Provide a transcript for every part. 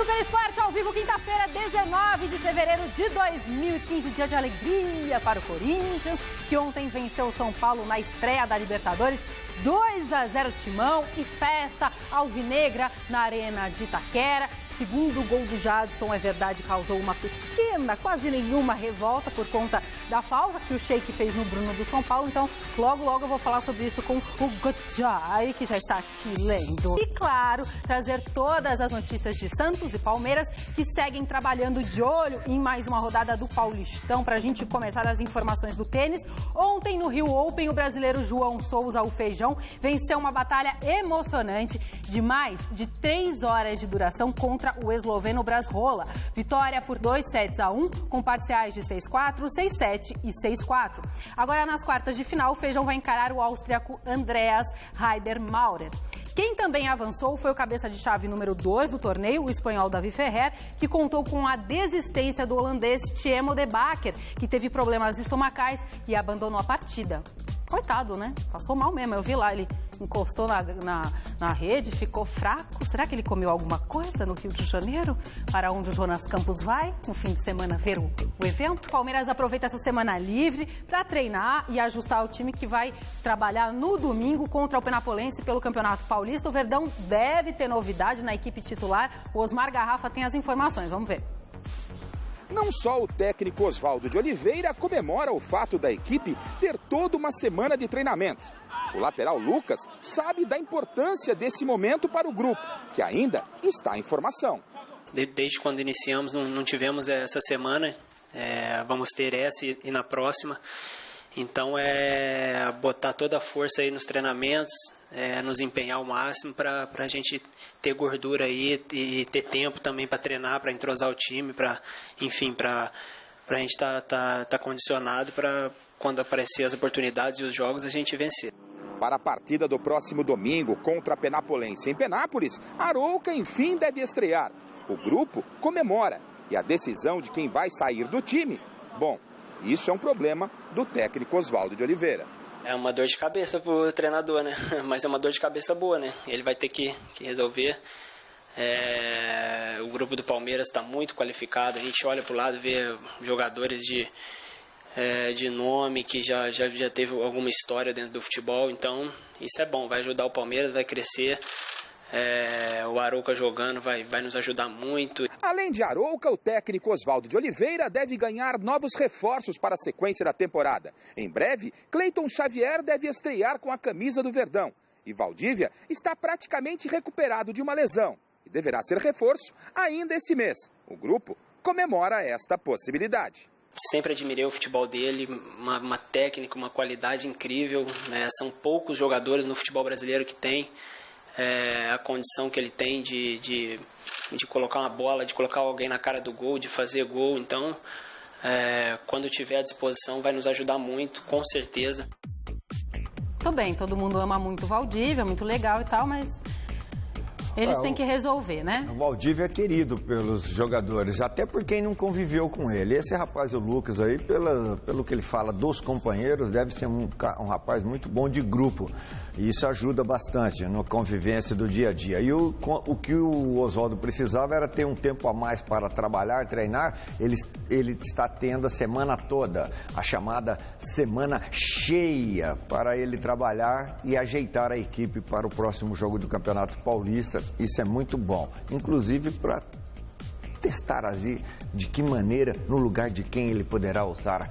Super Esporte ao vivo, quinta-feira, 19 de fevereiro de 2015, dia de alegria para o Corinthians, que ontem venceu o São Paulo na estreia da Libertadores, 2-0 Timão e festa alvinegra na Arena de Itaquera. Segundo gol do Jadson, é verdade, causou uma pequena, quase nenhuma revolta por conta da falta que o Sheik fez no Bruno do São Paulo. Então, logo eu vou falar sobre isso com o Gojai, que já está aqui lendo. E, claro, trazer todas as notícias de Santos e Palmeiras, que seguem trabalhando de olho em mais uma rodada do Paulistão, para a gente começar as informações do tênis. Ontem, no Rio Open, o brasileiro João Souza, o Feijão, venceu uma batalha emocionante de mais de 3 horas de duração contra o esloveno Bras Rola. Vitória por 2-1, com parciais de 6-4, 6-7 e 6-4. Agora, nas quartas de final, o Feijão vai encarar o austríaco Andreas Heider-Maurer. Quem também avançou foi o cabeça de chave número 2 do torneio, o espanhol Davi Ferrer, que contou com a desistência do holandês Tjemo de Bakker, que teve problemas estomacais e abandonou a partida. Coitado, né? Passou mal mesmo. Eu vi lá, ele encostou na rede, ficou fraco. Será que ele comeu alguma coisa no Rio de Janeiro? Para onde o Jonas Campos vai, no fim de semana, ver o evento? O Palmeiras aproveita essa semana livre para treinar e ajustar o time que vai trabalhar no domingo contra o Penapolense pelo Campeonato Paulista. O Verdão deve ter novidade na equipe titular. O Osmar Garrafa tem as informações. Vamos ver. Não só o técnico Oswaldo de Oliveira comemora o fato da equipe ter toda uma semana de treinamentos. O lateral Lucas sabe da importância desse momento para o grupo, que ainda está em formação. Desde quando iniciamos, não tivemos essa semana, vamos ter essa e na próxima. Então, botar toda a força aí nos treinamentos, nos empenhar ao máximo para a gente ter gordura aí e ter tempo também para treinar, para entrosar o time, para a gente tá condicionado para quando aparecer as oportunidades e os jogos a gente vencer. Para a partida do próximo domingo contra a Penapolense em Penápolis, Arouca enfim deve estrear. O grupo comemora e a decisão de quem vai sair do time, bom, isso é um problema do técnico Oswaldo de Oliveira. É uma dor de cabeça pro treinador, né? Mas é uma dor de cabeça boa, né? Ele vai ter que resolver. O grupo do Palmeiras está muito qualificado. A gente olha pro lado e vê jogadores de nome que já teve alguma história dentro do futebol. Então, isso é bom. Vai ajudar o Palmeiras, vai crescer. O Arouca jogando vai nos ajudar muito. Além de Arouca, o técnico Oswaldo de Oliveira deve ganhar novos reforços para a sequência da temporada. Em breve, Cleiton Xavier deve estrear com a camisa do Verdão. E Valdívia está praticamente recuperado de uma lesão e deverá ser reforço ainda esse mês. O grupo comemora esta possibilidade. Sempre admirei o futebol dele, uma técnica, uma qualidade incrível. São poucos jogadores no futebol brasileiro que têm a condição que ele tem de colocar uma bola, de colocar alguém na cara do gol, de fazer gol. Então, quando tiver à disposição, vai nos ajudar muito, com certeza. Tudo bem, todo mundo ama muito o Valdívia, muito legal e tal, mas eles têm que resolver, né? O Valdívia é querido pelos jogadores, até por quem não conviveu com ele. Esse rapaz, o Lucas, aí, pelo que ele fala dos companheiros, deve ser um rapaz muito bom de grupo. E isso ajuda bastante na convivência do dia a dia. E o que o Oswaldo precisava era ter um tempo a mais para trabalhar, treinar. Ele está tendo a semana toda, a chamada semana cheia, para ele trabalhar e ajeitar a equipe para o próximo jogo do Campeonato Paulista. Isso é muito bom, inclusive para testar assim, de que maneira, no lugar de quem ele poderá usar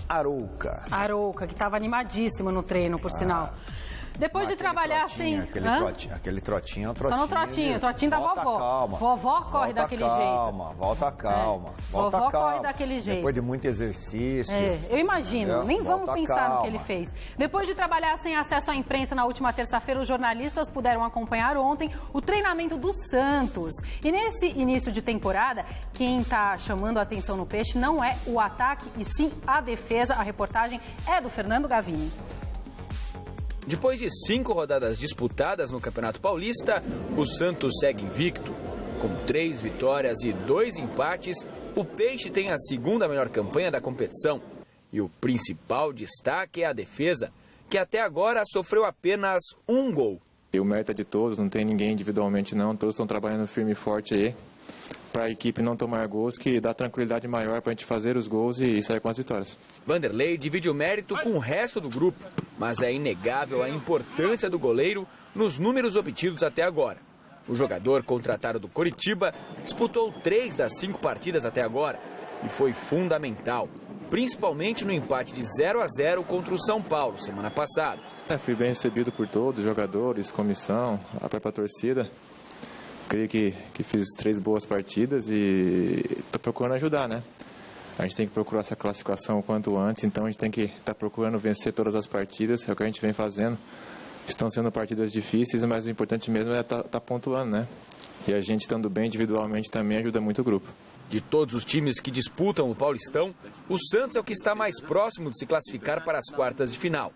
Arouca. Arouca, que estava animadíssimo no treino, por sinal. Depois de trabalhar assim... Aquele trotinho é um trotinho. Só no trotinho, trotinho da vovó. Calma. Vovó corre daquele jeito. Volta calma. Vovó corre daquele jeito. Depois de muito exercício. Eu imagino, nem vamos pensar no que ele fez. Depois de trabalhar sem acesso à imprensa na última terça-feira, os jornalistas puderam acompanhar ontem o treinamento do Santos. E nesse início de temporada, quem está chamando a atenção no Peixe não é o ataque, e sim a defesa. A reportagem é do Fernando Gavini. Depois de 5 rodadas disputadas no Campeonato Paulista, o Santos segue invicto. Com 3 vitórias e 2 empates, o Peixe tem a segunda melhor campanha da competição. E o principal destaque é a defesa, que até agora sofreu apenas 1 gol. E o mérito é de todos, não tem ninguém individualmente não, todos estão trabalhando firme e forte aí. para a equipe não tomar gols, que dá tranquilidade maior para a gente fazer os gols e sair com as vitórias. Vanderlei divide o mérito com o resto do grupo, mas é inegável a importância do goleiro nos números obtidos até agora. O jogador contratado do Coritiba disputou 3 das 5 partidas até agora e foi fundamental, principalmente no empate de 0-0 contra o São Paulo semana passada. Fui bem recebido por todos, jogadores, comissão, a própria torcida. Creio que fiz 3 boas partidas e estou procurando ajudar, né? A gente tem que procurar essa classificação o quanto antes, então a gente tem que estar procurando vencer todas as partidas, é o que a gente vem fazendo. Estão sendo partidas difíceis, mas o importante mesmo é estar pontuando, né? E a gente estando bem individualmente também ajuda muito o grupo. De todos os times que disputam o Paulistão, o Santos é o que está mais próximo de se classificar para as quartas de final.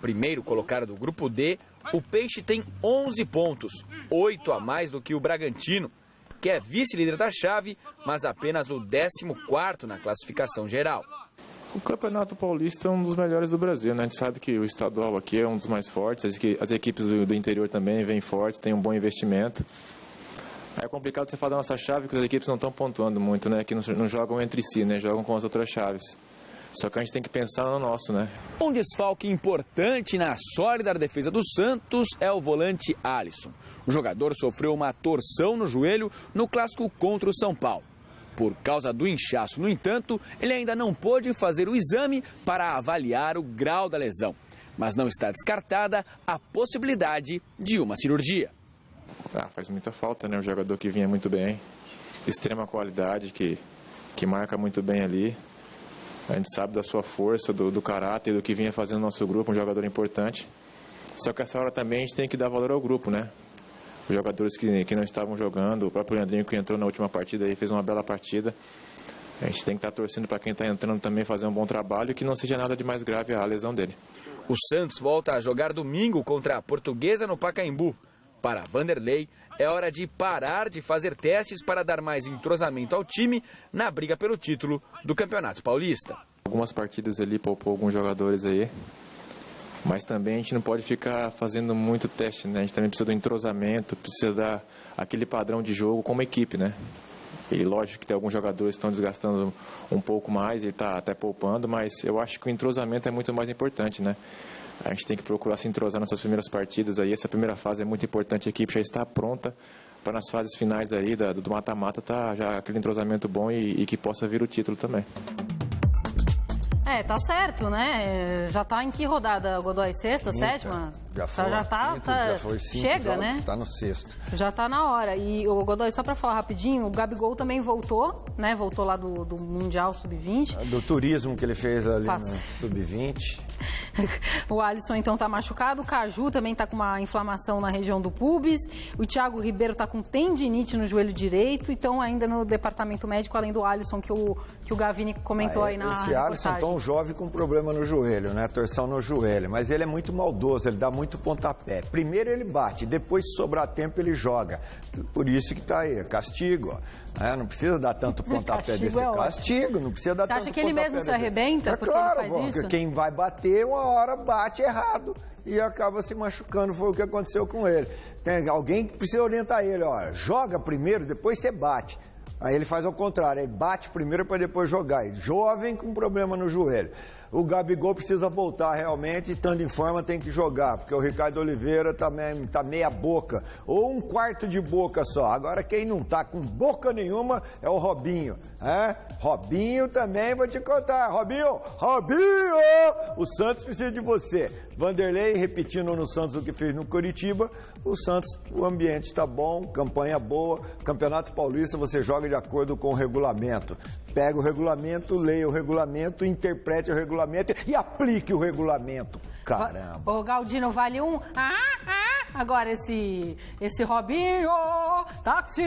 Primeiro colocado do grupo D, o Peixe tem 11 pontos, 8 a mais do que o Bragantino, que é vice-líder da chave, mas apenas o 14º na classificação geral. O Campeonato Paulista é um dos melhores do Brasil, né? A gente sabe que o estadual aqui é um dos mais fortes, as equipes do interior também vêm fortes, tem um bom investimento. É complicado você falar da nossa chave, porque as equipes não estão pontuando muito, né? Que não jogam entre si, né? Jogam com as outras chaves. Só que a gente tem que pensar no nosso, né? Um desfalque importante na sólida defesa do Santos é o volante Alisson. O jogador sofreu uma torção no joelho no clássico contra o São Paulo. Por causa do inchaço, no entanto, ele ainda não pôde fazer o exame para avaliar o grau da lesão. Mas não está descartada a possibilidade de uma cirurgia. Faz muita falta, né? Um jogador que vinha muito bem, extrema qualidade, que marca muito bem ali. A gente sabe da sua força, do caráter, do que vinha fazendo no nosso grupo, um jogador importante. Só que essa hora também a gente tem que dar valor ao grupo, né? Os jogadores que não estavam jogando, o próprio Leandrinho que entrou na última partida aí fez uma bela partida. A gente tem que estar torcendo para quem está entrando também fazer um bom trabalho e que não seja nada de mais grave a lesão dele. O Santos volta a jogar domingo contra a Portuguesa no Pacaembu. Para Vanderlei, é hora de parar de fazer testes para dar mais entrosamento ao time na briga pelo título do Campeonato Paulista. Algumas partidas ali poupou alguns jogadores aí, mas também a gente não pode ficar fazendo muito teste, né? A gente também precisa do entrosamento, precisa dar aquele padrão de jogo como equipe, né? E lógico que tem alguns jogadores que estão desgastando um pouco mais, ele está até poupando, mas eu acho que o entrosamento é muito mais importante, né? A gente tem que procurar se entrosar nessas primeiras partidas aí. Essa primeira fase é muito importante, a equipe já está pronta para nas fases finais aí do mata-mata tá já aquele entrosamento bom e que possa vir o título também. Tá certo, né? Já tá em que rodada, Godoy? Sexta, sétima? Já foi. Já foi 5 chega, jogos, né? Tá no 6º. Já tá na hora. E o Godoy, só pra falar rapidinho, o Gabigol também voltou, né? Voltou lá do Mundial Sub-20. Do turismo que ele fez ali no Sub-20. O Alisson, então, tá machucado. O Caju também tá com uma inflamação na região do pubis. O Thiago Ribeiro tá com tendinite no joelho direito. Então, ainda no departamento médico, além do Alisson, que o Gavini comentou aí na reportagem. Esse Alisson tão jovem com problema no joelho, né? Torção no joelho. Mas ele é muito maldoso, ele dá muito pontapé. Primeiro ele bate, depois, se sobrar tempo, ele joga. Por isso que tá aí, castigo, ó. Não precisa dar tanto pontapé desse castigo, não precisa dar tanto pontapé. Você acha que ele mesmo se arrebenta porque claro, ele faz isso? Quem vai bater, uma hora bate errado e acaba se machucando, foi o que aconteceu com ele. Tem alguém que precisa orientar ele, ó, joga primeiro, depois você bate. Aí ele faz ao contrário, ele bate primeiro para depois jogar. E jovem com problema no joelho. O Gabigol precisa voltar realmente, estando em forma tem que jogar, porque o Ricardo Oliveira tá meia boca, ou um quarto de boca só. Agora quem não tá com boca nenhuma é o Robinho. Robinho também, vou te contar. Robinho! O Santos precisa de você. Vanderlei repetindo no Santos o que fez no Coritiba. O Santos, o ambiente está bom, campanha boa. Campeonato Paulista você joga de acordo com o regulamento. Pega o regulamento, leia o regulamento, interprete o regulamento e aplique o regulamento. Caramba. Ô, Galdino, vale um... Agora esse Robinho, táxi.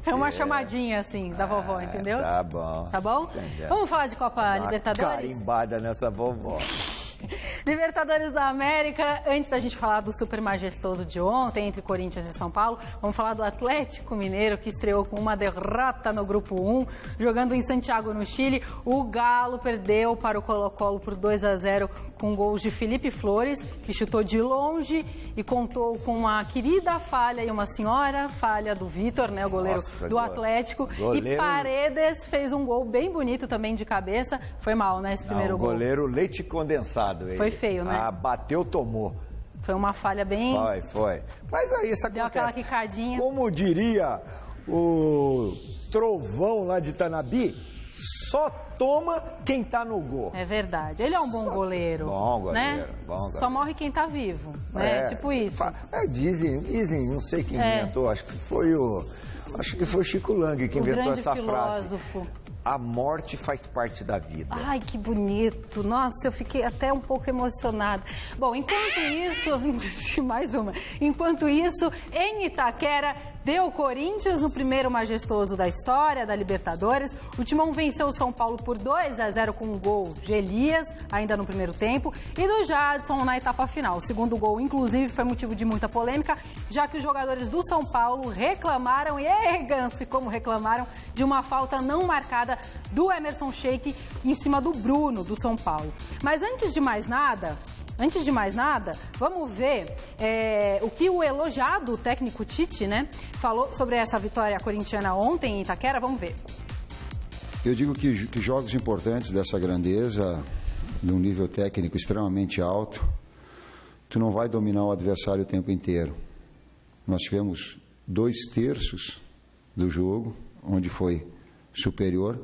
É uma chamadinha assim da vovó, entendeu? Tá bom. Tá bom? Entendeu. Vamos falar de Copa Libertadores? Carimbada nessa vovó. Libertadores da América, antes da gente falar do super majestoso de ontem, entre Corinthians e São Paulo, vamos falar do Atlético Mineiro, que estreou com uma derrota no Grupo 1, jogando em Santiago, no Chile. O Galo perdeu para o Colo-Colo por 2-0 com gols de Felipe Flores, que chutou de longe e contou com uma querida falha e uma senhora falha do Vitor, né, o goleiro do Atlético. E Paredes fez um gol bem bonito também de cabeça. Foi mal, né, esse primeiro gol. O goleiro leite condensado. Ele. Foi feio, né? Bateu, tomou. Foi uma falha bem... Foi. Mas aí isso acontece. Deu aquela quicadinha. Como diria o Trovão lá de Tanabi, só toma quem tá no gol. É verdade. Ele é um bom goleiro. Bom goleiro, né? Bom goleiro. Só morre quem tá vivo, né? Tipo isso. Dizem, não sei quem inventou, acho que foi o Chico Lang que inventou essa filósofo. Frase. A morte faz parte da vida. Ai, que bonito. Nossa, eu fiquei até um pouco emocionada. Bom, enquanto isso, mais uma. Enquanto isso, em Itaquera, deu Corinthians no primeiro majestoso da história da Libertadores. O Timão venceu o São Paulo por 2-0 com um gol de Elias, ainda no primeiro tempo, e do Jadson na etapa final. O segundo gol, inclusive, foi motivo de muita polêmica, já que os jogadores do São Paulo reclamaram, e Ganso, como reclamaram, de uma falta não marcada do Emerson Sheik em cima do Bruno, do São Paulo. Mas antes de mais nada, vamos ver o que o elogiado técnico Tite, né, falou sobre essa vitória corintiana ontem em Itaquera. Vamos ver. Eu digo que jogos importantes dessa grandeza, de um nível técnico extremamente alto, tu não vai dominar o adversário o tempo inteiro. Nós tivemos 2/3 do jogo, onde foi superior.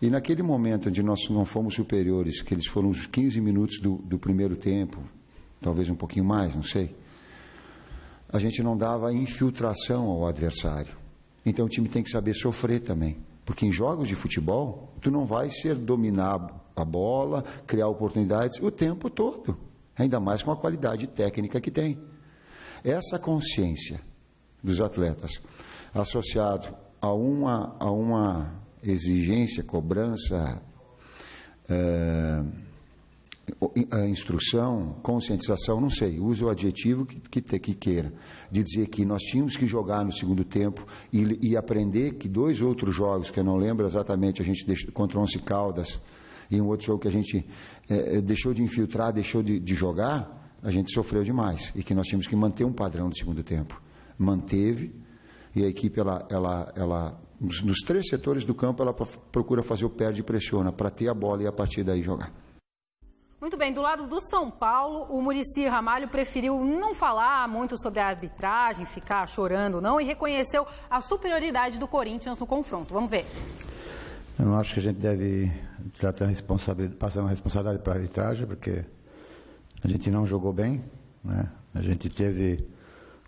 E naquele momento onde nós não fomos superiores, que eles foram os 15 minutos do primeiro tempo, talvez um pouquinho mais, não sei, a gente não dava infiltração ao adversário. Então o time tem que saber sofrer também. Porque em jogos de futebol, tu não vai ser dominar a bola, criar oportunidades o tempo todo. Ainda mais com a qualidade técnica que tem. Essa consciência dos atletas, associado a uma exigência, cobrança, instrução, conscientização, não sei, use o adjetivo que queira, de dizer que nós tínhamos que jogar no segundo tempo e aprender que 2 outros jogos, que eu não lembro exatamente, a gente deixou, contra o Once Caldas, e um outro jogo que a gente deixou de infiltrar, deixou de jogar, a gente sofreu demais, e que nós tínhamos que manter um padrão no segundo tempo. Manteve, e a equipe, ela nos 3 setores do campo, ela procura fazer o perde e pressiona, para ter a bola e a partir daí jogar. Muito bem, do lado do São Paulo, o Muricy Ramalho preferiu não falar muito sobre a arbitragem, ficar chorando não, e reconheceu a superioridade do Corinthians no confronto. Vamos ver. Eu não acho que a gente deve passar uma responsabilidade para a arbitragem, porque a gente não jogou bem, né? A gente teve,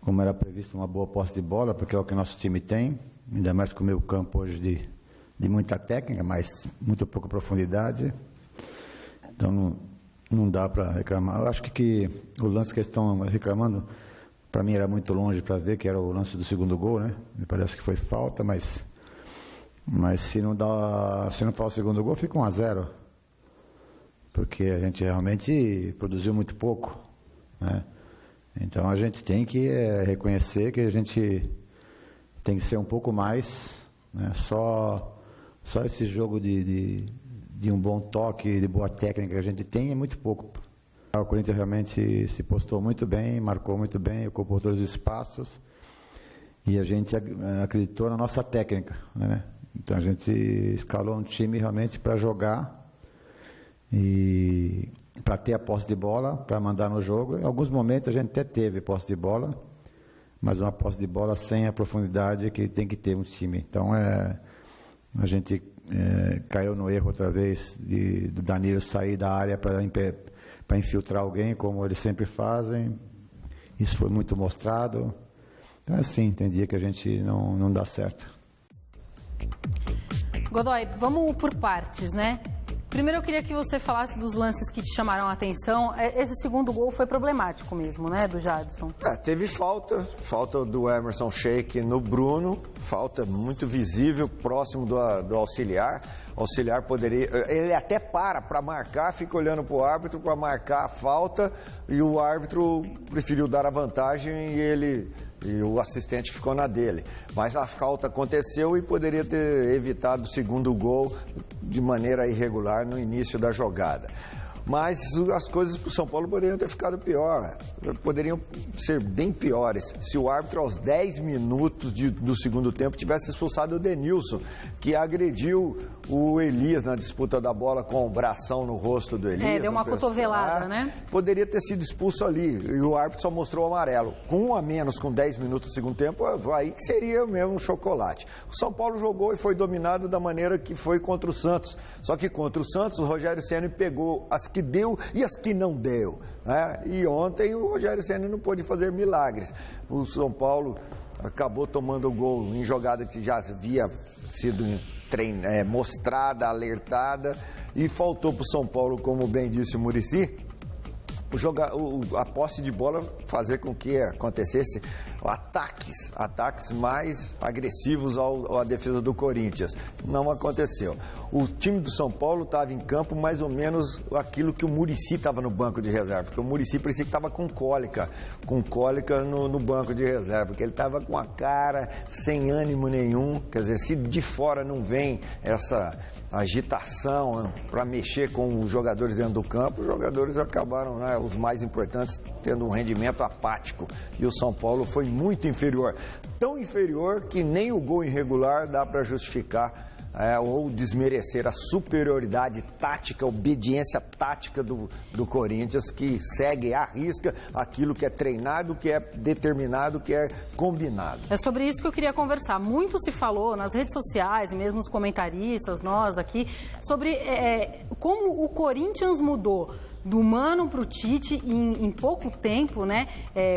como era previsto, uma boa posse de bola, porque é o que nosso time tem, ainda mais com o meio campo hoje de muita técnica, mas muito pouca profundidade. Então não dá para reclamar. Eu acho que o lance que eles estão reclamando, para mim era muito longe para ver, que era o lance do segundo gol, né? Me parece que foi falta, mas se não for o segundo gol, fica 1-0. Porque a gente realmente produziu muito pouco, né? Então a gente tem que reconhecer que a gente tem que ser um pouco mais, né? Só esse jogo de um bom toque, de boa técnica que a gente tem é muito pouco. O Corinthians realmente se postou muito bem, marcou muito bem, ocupou todos os espaços e a gente acreditou na nossa técnica, né? Então a gente escalou um time realmente para jogar e para ter a posse de bola, para mandar no jogo. Em alguns momentos a gente até teve posse de bola, mas uma posse de bola sem a profundidade que tem que ter um time. Então a gente caiu no erro outra vez do Danilo sair da área para infiltrar alguém, como eles sempre fazem. Isso foi muito mostrado. Então assim, tem dia que a gente não dá certo. Godoy, vamos por partes, né? Primeiro eu queria que você falasse dos lances que te chamaram a atenção. Esse segundo gol foi problemático mesmo, né, do Jadson? Teve falta do Emerson Sheik no Bruno, falta muito visível, próximo do auxiliar. O auxiliar poderia, ele até para marcar, fica olhando para o árbitro para marcar a falta e o árbitro preferiu dar a vantagem e o assistente ficou na dele. Mas a falta aconteceu e poderia ter evitado o segundo gol de maneira irregular no início da jogada. Mas as coisas para o São Paulo poderiam ter ficado pior, poderiam ser bem piores se o árbitro aos 10 minutos do segundo tempo tivesse expulsado o Denilson, que agrediu o Elias na disputa da bola com o bração no rosto do Elias. Deu uma cotovelada, né? Poderia ter sido expulso ali e o árbitro só mostrou o amarelo. Com 1 a menos, com 10 minutos do segundo tempo, aí que seria mesmo um chocolate. O São Paulo jogou e foi dominado da maneira que foi contra o Santos. Só que contra o Santos, o Rogério Ceni pegou as que deu e as que não deu, né? E ontem o Rogério Ceni não pôde fazer milagres. O São Paulo acabou tomando o gol em jogada que já havia sido mostrada, alertada, e faltou para o São Paulo, como bem disse o Muricy, a posse de bola fazer com que acontecesse ataques mais agressivos à defesa do Corinthians. Não aconteceu. O time do São Paulo estava em campo mais ou menos aquilo que o Muricy estava no banco de reserva, porque o Muricy parecia que estava com cólica no banco de reserva, porque ele estava com a cara sem ânimo nenhum. Quer dizer, se de fora não vem essa agitação para mexer com os jogadores dentro do campo, os jogadores acabaram, né, os mais importantes, tendo um rendimento apático. E o São Paulo foi muito inferior. Tão inferior que nem o gol irregular dá para justificar ou desmerecer a superioridade tática, a obediência tática do Corinthians, que segue à risca aquilo que é treinado, que é determinado, que é combinado. É sobre isso que eu queria conversar. Muito se falou nas redes sociais, mesmo os comentaristas, nós aqui, sobre como o Corinthians mudou do Mano para o Tite em pouco tempo, né?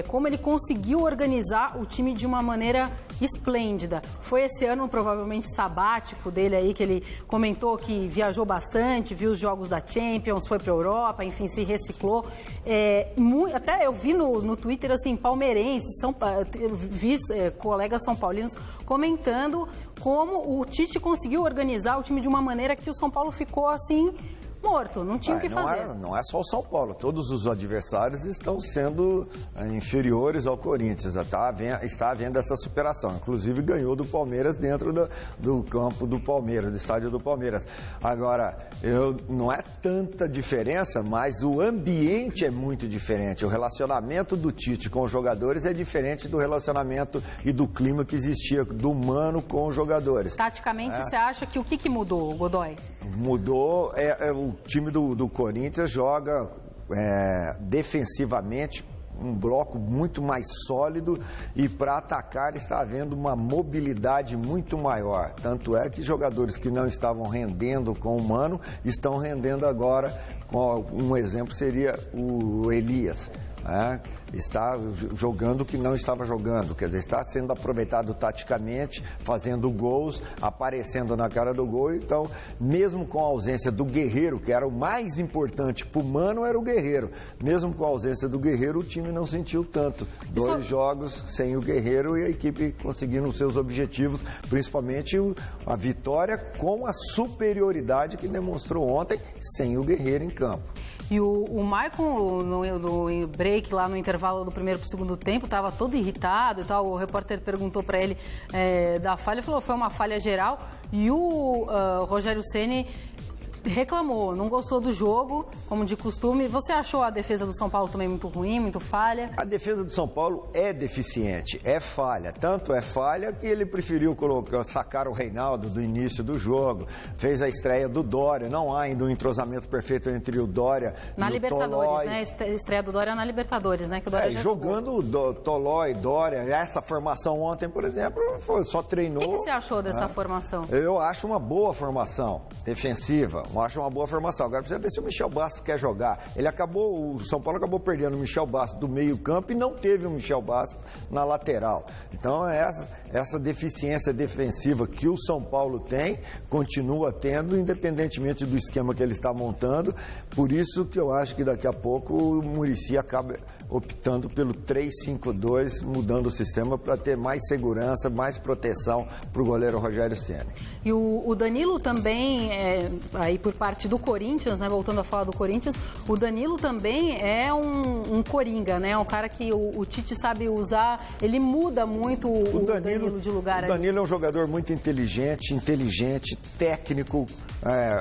Como ele conseguiu organizar o time de uma maneira esplêndida. Foi esse ano provavelmente sabático dele aí, que ele comentou que viajou bastante, viu os jogos da Champions, foi para a Europa, enfim, se reciclou. Até eu vi no Twitter, assim, palmeirenses, vi colegas são paulinos comentando como o Tite conseguiu organizar o time de uma maneira que o São Paulo ficou assim morto, não tinha o que fazer. Não é só o São Paulo, todos os adversários estão sendo inferiores ao Corinthians, está havendo essa superação, inclusive ganhou do Palmeiras dentro do campo do Palmeiras, do estádio do Palmeiras. Agora, não é tanta diferença, mas o ambiente é muito diferente, o relacionamento do Tite com os jogadores é diferente do relacionamento e do clima que existia do Mano com os jogadores. Taticamente, você acha que o que mudou, Godoy? Mudou, o time do Corinthians joga defensivamente um bloco muito mais sólido e para atacar está havendo uma mobilidade muito maior. Tanto é que jogadores que não estavam rendendo com o Mano estão rendendo agora. Um exemplo seria o Elias. Está jogando o que não estava jogando, quer dizer, está sendo aproveitado taticamente, fazendo gols, aparecendo na cara do gol. Então, mesmo com a ausência do Guerreiro, que era o mais importante para o Mano, era o Guerreiro. Mesmo com a ausência do Guerreiro, o time não sentiu tanto. 2 jogos sem o Guerreiro e a equipe conseguindo os seus objetivos, principalmente a vitória com a superioridade que demonstrou ontem sem o Guerreiro em campo. E o Maicon, no break lá no intervalo do primeiro para o segundo tempo, estava todo irritado e tal. O repórter perguntou para ele da falha, falou que foi uma falha geral. E o Rogério Ceni reclamou, não gostou do jogo, como de costume. Você achou a defesa do São Paulo também muito ruim, muito falha? A defesa do São Paulo é deficiente, é falha. Tanto é falha que ele preferiu sacar o Reinaldo do início do jogo, fez a estreia do Dória. Não há ainda um entrosamento perfeito entre o Dória e o Libertadores, Tolói. né? A estreia do Dória na Libertadores, né? Que o Dória jogando o Tolói, Dória. Essa formação ontem, por exemplo, só treinou. O que você achou dessa formação? Eu acho uma boa formação defensiva. Eu acho uma boa formação. Agora precisa ver se o Michel Bastos quer jogar. O São Paulo acabou perdendo o Michel Bastos do meio campo e não teve o Michel Bastos na lateral. Então essa deficiência defensiva que o São Paulo tem, continua tendo, independentemente do esquema que ele está montando. Por isso que eu acho que daqui a pouco o Muricy acaba optando pelo 3-5-2, mudando o sistema para ter mais segurança, mais proteção para o goleiro Rogério Ceni. E o Danilo também, aí por parte do Corinthians, né, voltando a falar do Corinthians, o Danilo também é um coringa, né, um cara que o Tite sabe usar, ele muda muito o Danilo de lugar. O Danilo é um jogador muito inteligente, técnico,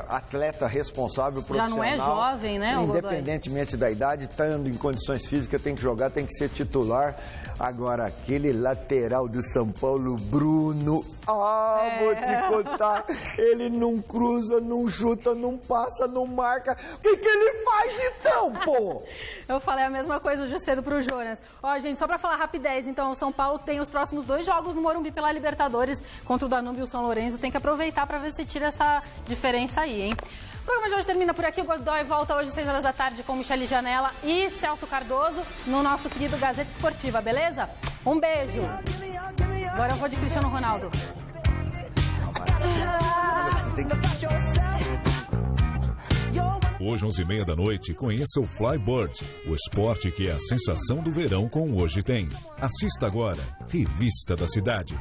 atleta responsável, profissional. Já não é jovem, né? Independentemente da idade, estando em condições físicas, tem que jogar, tem que ser titular. Agora, aquele lateral do São Paulo, Bruno, vou te contar, ele não cruza, não chuta, não passa, não marca. O que ele faz então, pô? Eu falei a mesma coisa hoje cedo pro Jonas. Ó, gente, só pra falar rapidez, então, o São Paulo tem os próximos 2 jogos no Morumbi pela Libertadores contra o Danúbio e o São Lourenço. Tem que aproveitar pra ver se tira essa diferença aí, hein? O programa de hoje termina por aqui. O Godoy volta hoje às 6 horas da tarde com Michele Janela e Celso Cardoso no nosso querido Gazeta Esportiva, beleza? Um beijo. Agora eu vou de Cristiano Ronaldo. Hoje, 11h30 da noite, conheça o Flybird, o esporte que é a sensação do verão com o Hoje Tem. Assista agora, Revista da Cidade.